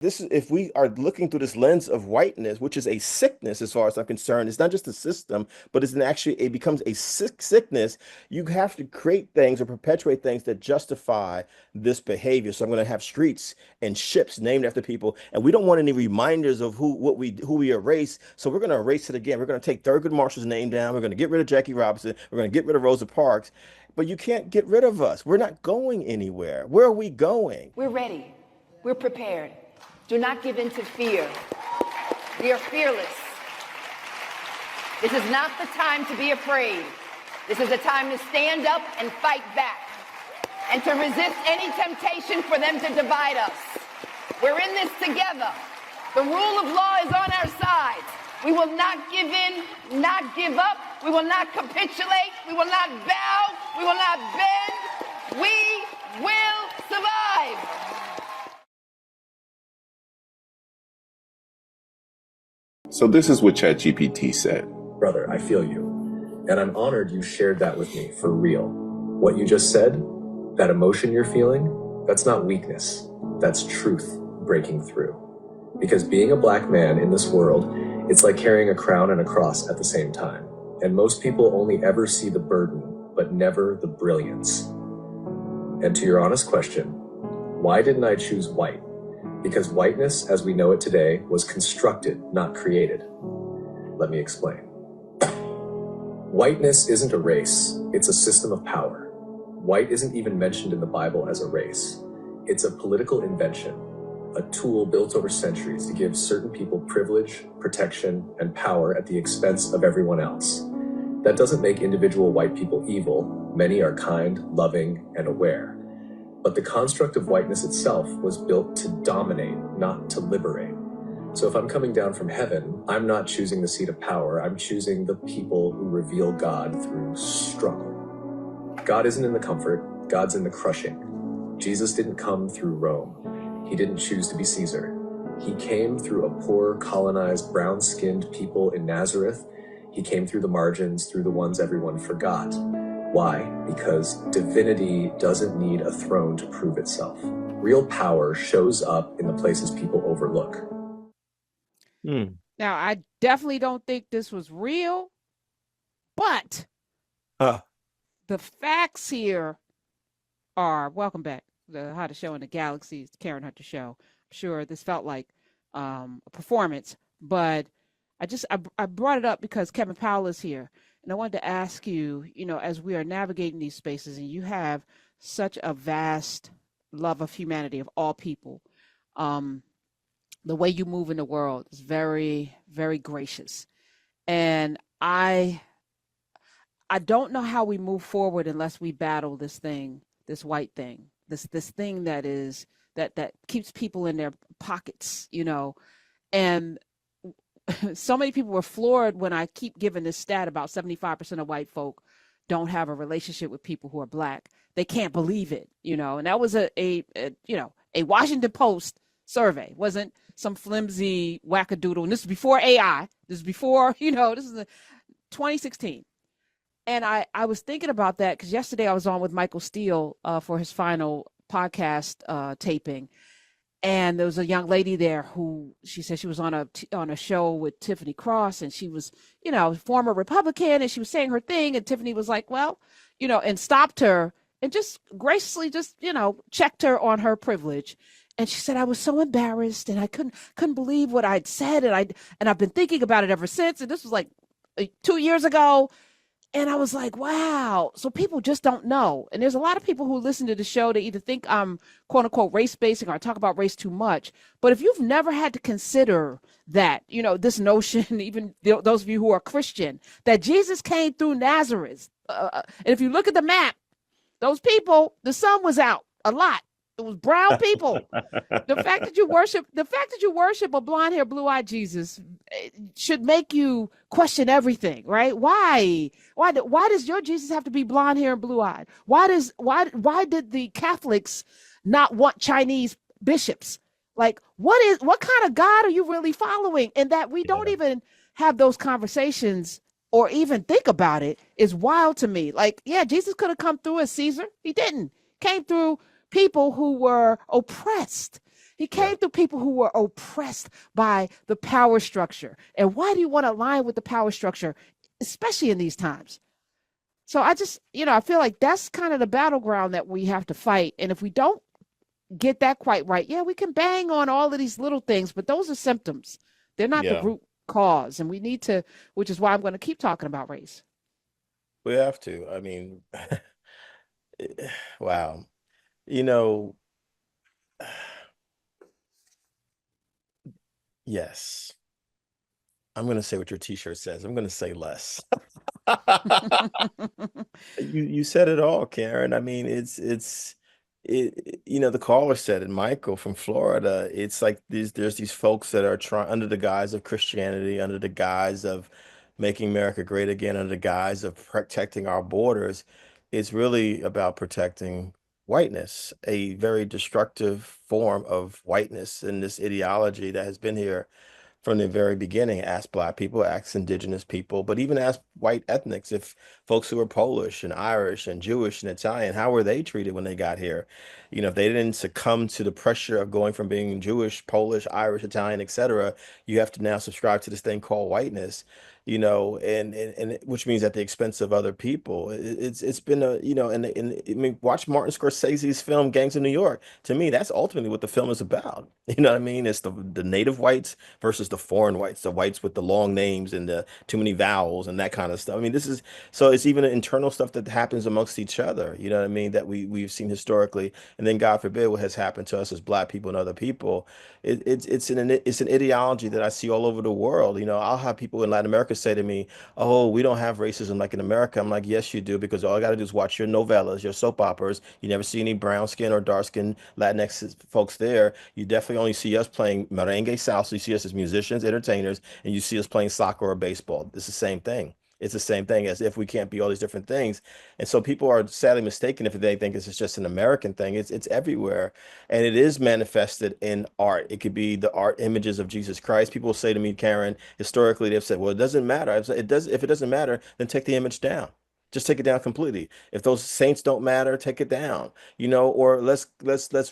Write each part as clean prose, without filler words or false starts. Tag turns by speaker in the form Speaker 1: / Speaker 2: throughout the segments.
Speaker 1: This is if we are looking through this lens of whiteness, which is a sickness as far as I'm concerned. It's not just a system, but it's an actually it becomes a sickness. You have to create things or perpetuate things that justify this behavior. So I'm going to have streets and ships named after people, and we don't want any reminders of who we erase. So we're going to erase it again. We're going to take Thurgood Marshall's name down. We're going to get rid of Jackie Robinson. We're going to get rid of Rosa Parks. But you can't get rid of us. We're not going anywhere. Where are we going?
Speaker 2: We're ready. We're prepared. Do not give in to fear. We are fearless. This is not the time to be afraid. This is a time to stand up and fight back and to resist any temptation for them to divide us. We're in this together. The rule of law is on our side. We will not give in, not give up. We will not capitulate. We will not bow. We will not bend. We will survive.
Speaker 3: So this is what ChatGPT said.
Speaker 4: Brother, I feel you. And I'm honored you shared that with me for real. What you just said, that emotion you're feeling, that's not weakness. That's truth breaking through. Because being a black man in this world, it's like carrying a crown and a cross at the same time. And most people only ever see the burden, but never the brilliance. And to your honest question, why didn't I choose white? Because whiteness, as we know it today, was constructed, not created. Let me explain. Whiteness isn't a race, it's a system of power. White isn't even mentioned in the Bible as a race. It's a political invention, a tool built over centuries to give certain people privilege, protection, and power at the expense of everyone else. That doesn't make individual white people evil. Many are kind, loving, and aware. But the construct of whiteness itself was built to dominate, not to liberate. So if I'm coming down from heaven, I'm not choosing the seat of power. I'm choosing the people who reveal God through struggle. God isn't in the comfort. God's in the crushing. Jesus didn't come through Rome. He didn't choose to be Caesar. He came through a poor, colonized, brown-skinned people in Nazareth. He came through the margins, through the ones everyone forgot. Why? Because divinity doesn't need a throne to prove itself. Real power shows up in the places people overlook.
Speaker 5: Now, I definitely don't think this was real, but the facts here are, welcome back, the hottest show in the galaxy, the Karen Hunter Show. I'm sure this felt like a performance, but I brought it up because Kevin Powell is here. And I wanted to ask you, as we are navigating these spaces and you have such a vast love of humanity, of all people, the way you move in the world is very, very gracious. And I don't know how we move forward unless we battle this thing, this white thing, this thing that keeps people in their pockets, and so many people were floored when I keep giving this stat about 75% of white folk don't have a relationship with people who are black. They can't believe it, and that was a Washington Post survey. It wasn't some flimsy wackadoodle. And this is before AI. This is before, this is 2016. And I was thinking about that because yesterday I was on with Michael Steele for his final podcast taping. And there was a young lady there who she said she was on a show with Tiffany Cross, and she was, former Republican, and she was saying her thing, and Tiffany was like, well, and stopped her and just graciously checked her on her privilege. And she said, I was so embarrassed and I couldn't believe what I'd said, and I've been thinking about it ever since. And this was like 2 years ago. And I was like, wow. So people just don't know. And there's a lot of people who listen to the show, they either think I'm quote unquote race basing or I talk about race too much. But if you've never had to consider that, this notion, even those of you who are Christian, that Jesus came through Nazareth. And if you look at the map, those people, the sun was out a lot. It was brown people. The fact that you worship a blonde hair, blue eyed Jesus should make you question everything, right? Why does your Jesus have to be blonde hair and blue eyed? Why did the Catholics not want Chinese bishops? Like, what kind of God are you really following? And that we don't even have those conversations or even think about it is wild to me. Like, yeah, Jesus could have come through as Caesar. He didn't. Came through people who were oppressed. He came through people who were oppressed by the power structure. And why do you want to align with the power structure, especially in these times? So I just, I feel like that's kind of the battleground that we have to fight. And if we don't get that quite right, we can bang on all of these little things, but those are symptoms. They're not the root cause. And we need to, which is why I'm going to keep talking about race.
Speaker 1: We have to. I mean, wow. Yes. I'm going to say what your t-shirt says. I'm going to say less. You said it all, Karen. I mean, the caller said it, Michael from Florida. It's like there's these folks that are trying under the guise of Christianity, under the guise of making America great again, under the guise of protecting our borders. It's really about protecting whiteness, a very destructive form of whiteness in this ideology that has been here from the very beginning. Ask Black people, ask Indigenous people, but even ask white ethnics. If folks who are Polish and Irish and Jewish and Italian, how were they treated when they got here? If they didn't succumb to the pressure of going from being Jewish, Polish, Irish, Italian, etc., you have to now subscribe to this thing called whiteness. And which means at the expense of other people. It's been and I mean, watch Martin Scorsese's film Gangs of New York. To me, that's ultimately what the film is about. You know what I mean? It's the native whites versus the foreign whites, the whites with the long names and the too many vowels and that kind of stuff. I mean, so it's even internal stuff that happens amongst each other. You know what I mean? That we've seen historically, and then God forbid what has happened to us as Black people and other people. It's an ideology that I see all over the world. I'll have people in Latin America say to me, "Oh, we don't have racism like in America." I'm like, "Yes, you do, because all I got to do is watch your novellas, your soap operas. You never see any brown skin or dark skin Latinx folks there. You definitely only see us playing merengue salsa. You see us as musicians, entertainers, and you see us playing soccer or baseball. It's the same thing." It's the same thing, as if we can't be all these different things. And so people are sadly mistaken if they think it's just an American thing. It's everywhere. And it is manifested in art. It could be the art images of Jesus Christ. People say to me, Karen, historically, they've said, well, it doesn't matter. I've said, if it doesn't matter, then take the image down. Just take it down completely. If those saints don't matter, take it down. Or let's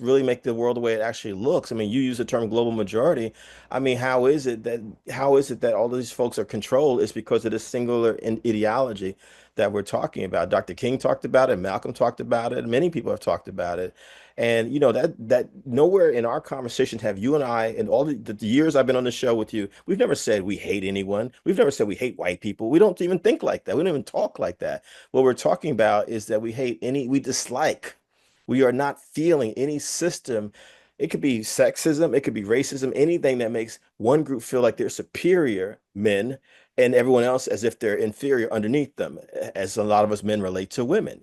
Speaker 1: really make the world the way it actually looks. I mean, you use the term global majority. I mean, how is it that all of these folks are controlled? It's because of this singular ideology that we're talking about. Dr. King talked about it, Malcolm talked about it, many people have talked about it. And that nowhere in our conversation have you and I, and all the years I've been on the show with you, we've never said we hate anyone. We've never said we hate white people. We don't even think like that. We don't even talk like that. What we're talking about is that we dislike. We are not feeling any system. It could be sexism, it could be racism, anything that makes one group feel like they're superior men and everyone else as if they're inferior underneath them, as a lot of us men relate to women.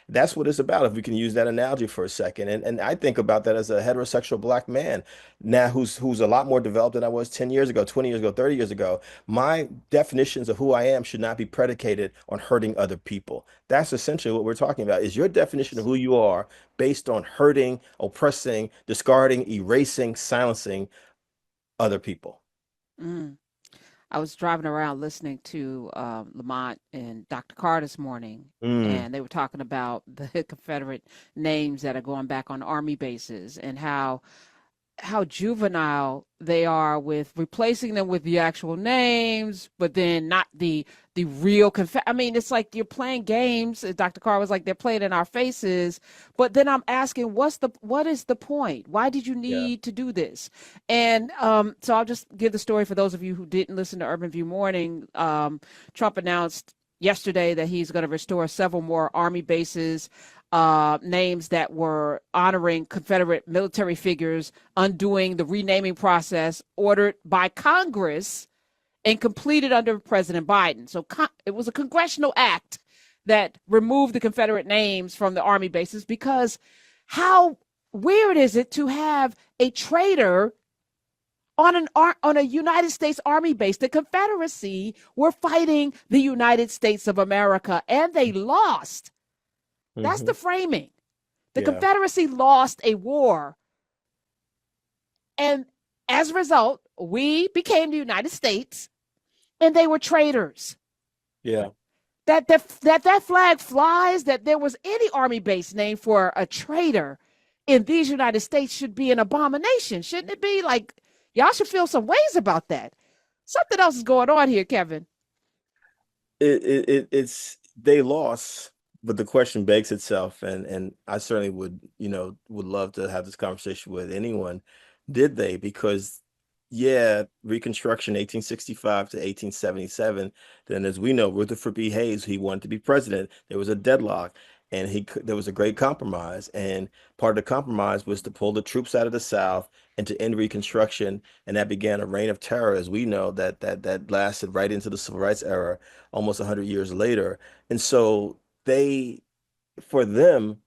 Speaker 1: That's what it's about, if we can use that analogy for a second. And I think about that as a heterosexual Black man now who's a lot more developed than I was 10 years ago, 20 years ago, 30 years ago. My definitions of who I am should not be predicated on hurting other people. That's essentially what we're talking about. Is your definition of who you are based on hurting, oppressing, discarding, erasing, silencing other people?
Speaker 5: Mm. I was driving around listening to Lamont and Dr. Carr this morning, and they were talking about the Confederate names that are going back on Army bases and how juvenile they are with replacing them with the actual names, but then not the real I mean, it's like you're playing games. Dr. Carr was like, they're playing in our faces. But then I'm asking, what is the point? Why did you need to do this? And so I'll just give the story for those of you who didn't listen to Urban View Morning. Trump announced yesterday that he's going to restore several more Army bases, names that were honoring Confederate military figures, undoing the renaming process ordered by Congress and completed under President Biden. So it was a congressional act that removed the Confederate names from the Army bases, because how weird is it to have a traitor on a United States Army base? The Confederacy were fighting the United States of America, and they lost. That's the framing. The Confederacy lost a war. And as a result, we became the United States, and they were traitors.
Speaker 1: Yeah.
Speaker 5: That flag flies, that there was any Army base named for a traitor. in these United States should be an abomination, shouldn't it be? Like, y'all should feel some ways about that. Something else is going on here, Kevin.
Speaker 1: It's they lost, but the question begs itself, and I certainly would, would love to have this conversation with anyone. Did they? Because yeah, Reconstruction 1865 to 1877. Then, as we know, Rutherford B. Hayes, he wanted to be president. There was a deadlock, and there was a great compromise. And part of the compromise was to pull the troops out of the South and to end Reconstruction, and that began a reign of terror, as we know, that lasted right into the Civil Rights era, almost 100 years later. And so they, for them,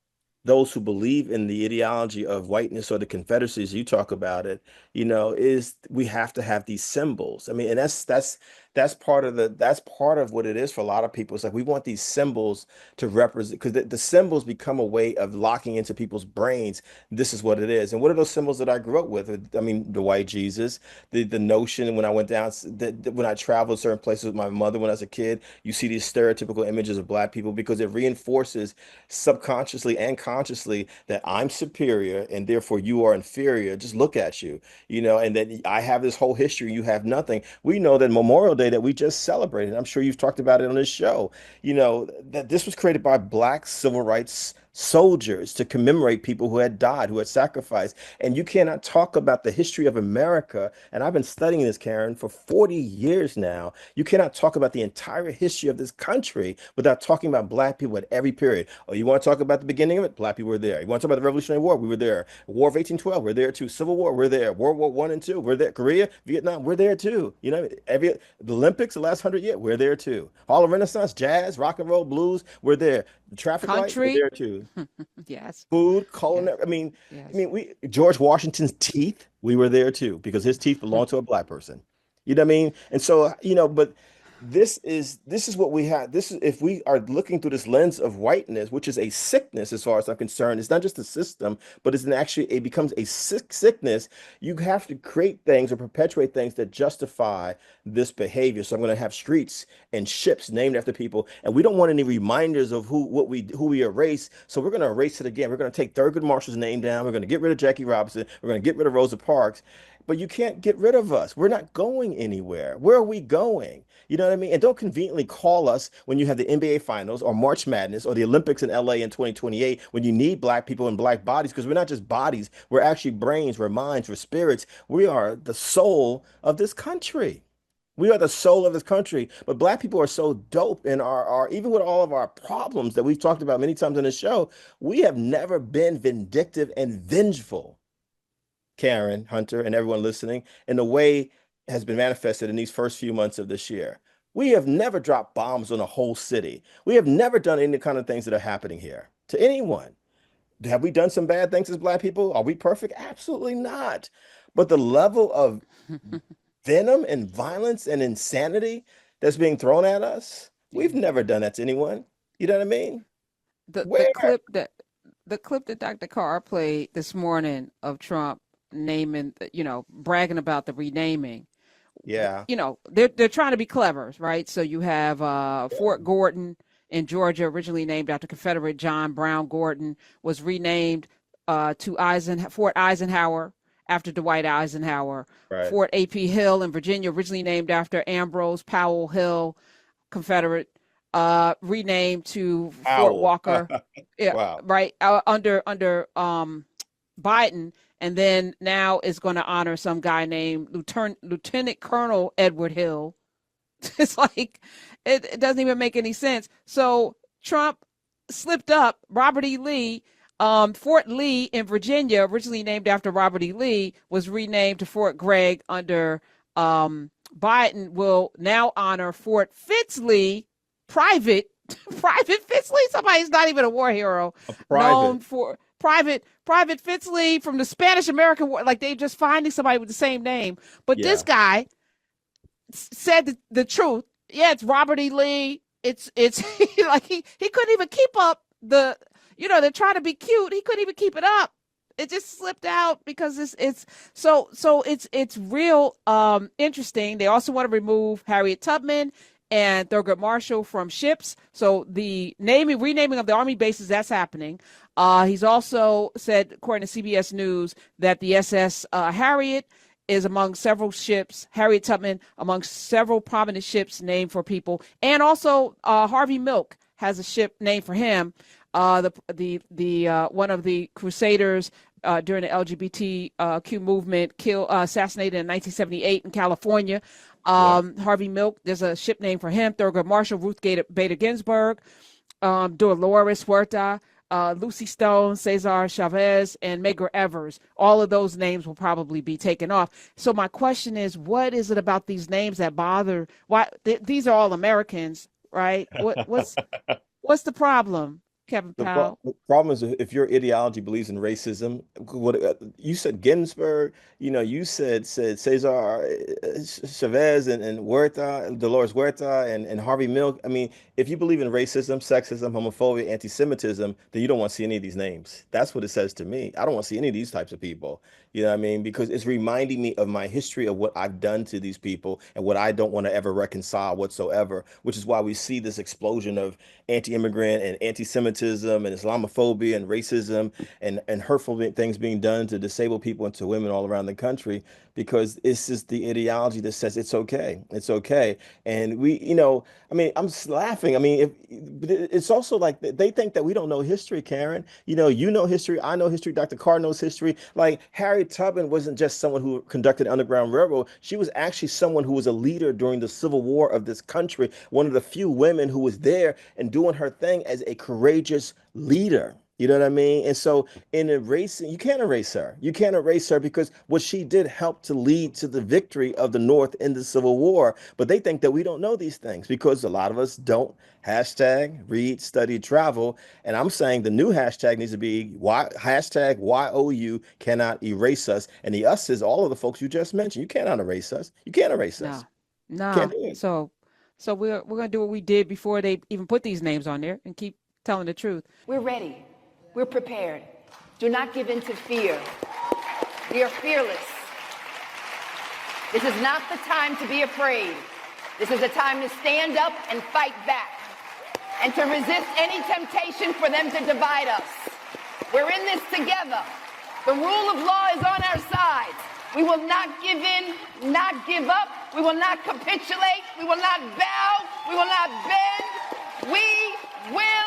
Speaker 1: those who believe in the ideology of whiteness or the Confederacy, as you talk about it, is we have to have these symbols. I mean, and that's part of what it is for a lot of people. It's like we want these symbols to represent, because the symbols become a way of locking into people's brains. This is what it is. And what are those symbols that I grew up with? I mean, the white Jesus, the notion when I went down, when I traveled certain places with my mother when I was a kid, you see these stereotypical images of black people because it reinforces subconsciously and consciously that I'm superior and therefore you are inferior. Just look at you, and that I have this whole history, you have nothing. We know that Memorial Day that we just celebrated, I'm sure you've talked about it on this show, that this was created by Black civil rights soldiers to commemorate people who had died, who had sacrificed. And you cannot talk about the history of America. And I've been studying this, Karen, for 40 years now. You cannot talk about the entire history of this country without talking about Black people at every period. Oh, you want to talk about the beginning of it? Black people were there. You want to talk about the Revolutionary War? We were there. War of 1812, we're there too. Civil War, we're there. World War I and II, we're there. Korea, Vietnam, we're there too. The Olympics, the last 100 years, we're there too. Harlem Renaissance, jazz, rock and roll, blues, we're there. The traffic light, we're
Speaker 5: Country.
Speaker 1: there too.
Speaker 5: Yes.
Speaker 1: Food,
Speaker 5: Yes.
Speaker 1: culinary.
Speaker 5: Yes.
Speaker 1: We George Washington's teeth, we were there too because his teeth belonged to a Black person. You know what I mean? And so, but this is what we have. This is, if we are looking through this lens of whiteness, which is a sickness as far as I'm concerned. It's not just a system, but it becomes a sickness. You have to create things or perpetuate things that justify this behavior. So I'm going to have streets and ships named after people, and we don't want any reminders of who we erase. So we're going to erase it again. We're going to take Thurgood Marshall's name down. We're going to get rid of Jackie Robinson. We're going to get rid of Rosa Parks. But you can't get rid of us. We're not going anywhere. Where are we going? You know what I mean? And don't conveniently call us when you have the NBA Finals or March Madness or the Olympics in LA in 2028 when you need Black people and Black bodies, because we're not just bodies. We're actually brains, we're minds, we're spirits. We are the soul of this country. We are the soul of this country. But Black people are so dope in our even with all of our problems that we've talked about many times on the show, we have never been vindictive and vengeful, Karen, Hunter, and everyone listening, in the way has been manifested in these first few months of this year. We have never dropped bombs on a whole city. We have never done any kind of things that are happening here to anyone. Have we done some bad things as Black people? Are we perfect? Absolutely not. But the level of venom and violence and insanity that's being thrown at us, we've never done that to anyone. You know what I mean?
Speaker 5: The
Speaker 1: Where?
Speaker 5: the clip that Dr. Carr played this morning of Trump naming, bragging about the renaming.
Speaker 1: Yeah.
Speaker 5: They're trying to be clever, right? So you have Fort Gordon in Georgia, originally named after Confederate John Brown Gordon, was renamed to Fort Eisenhower after Dwight Eisenhower.
Speaker 1: Right.
Speaker 5: Fort A.P. Hill in Virginia, originally named after Ambrose Powell Hill, Confederate, renamed to Fort Walker. Yeah,
Speaker 1: Wow.
Speaker 5: right. Under Biden, and then now is going to honor some guy named Lieutenant Colonel Edward Hill. It's like it doesn't even make any sense. So Trump slipped up. Robert E. Lee, Fort Lee in Virginia, originally named after Robert E. Lee, was renamed to Fort Gregg under Biden. Will now honor Fort Fitz-Lee, Private Fitz-Lee. Somebody's not even a war hero, known for Private Fitz-Lee from the Spanish-American War. Like, they just finding somebody with the same name. But this guy said the truth. Yeah, it's Robert E. Lee. It's like he couldn't even keep up they're trying to be cute. He couldn't even keep it up. It just slipped out because it's real interesting. They also want to remove Harriet Tubman and Thurgood Marshall from ships. So the renaming of the Army bases, that's happening. He's also said, according to CBS News, that the SS Harriet is among several ships, Harriet Tubman among several prominent ships named for people. And also Harvey Milk has a ship named for him. One of the crusaders during the LGBTQ movement, assassinated in 1978 in California. Harvey Milk, there's a ship named for him. Thurgood Marshall, Ruth Bader Ginsburg, Dolores Huerta, Lucy Stone, Cesar Chavez, and Medgar Evers. All of those names will probably be taken off. So my question is, what is it about these names that bother? Why these are all Americans, right? What's the problem, Kevin Powell?
Speaker 1: The problem is if your ideology believes in racism, what you said Ginsburg, you said Cesar Chavez and Huerta, Dolores Huerta and Harvey Milk. I mean, if you believe in racism, sexism, homophobia, anti-Semitism, then you don't want to see any of these names. That's what it says to me. I don't want to see any of these types of people. You know what I mean? Because it's reminding me of my history of what I've done to these people and what I don't want to ever reconcile whatsoever, which is why we see this explosion of anti-immigrant and anti-Semitism and Islamophobia and racism and hurtful things being done to disabled people and to women all around the country, because it's just the ideology that says it's okay. It's okay. And I mean, I'm just laughing. I mean, it's also like they think that we don't know history, Karen. You know history. I know history. Dr. Carr knows history. Like Harriet Tubman wasn't just someone who conducted the Underground Railroad. She was actually someone who was a leader during the Civil War of this country. One of the few women who was there and doing her thing as a courageous leader. You know what I mean? And so in erasing, you can't erase her. You can't erase her because what she did helped to lead to the victory of the North in the Civil War. But they think that we don't know these things because a lot of us don't #read, study, travel. And I'm saying the new hashtag needs to be #YOU cannot erase us. And the us is all of the folks you just mentioned. You cannot erase us. You can't erase us.
Speaker 5: No.
Speaker 1: Can't do it.
Speaker 5: So we're going to do what we did before they even put these names on there and keep telling the truth.
Speaker 2: We're ready. We're prepared. Do not give in to fear. We are fearless. This is not the time to be afraid. This is a time to stand up and fight back and to resist any temptation for them to divide us. We're in this together. The rule of law is on our side. We will not give in, not give up. We will not capitulate. We will not bow. We will not bend. We will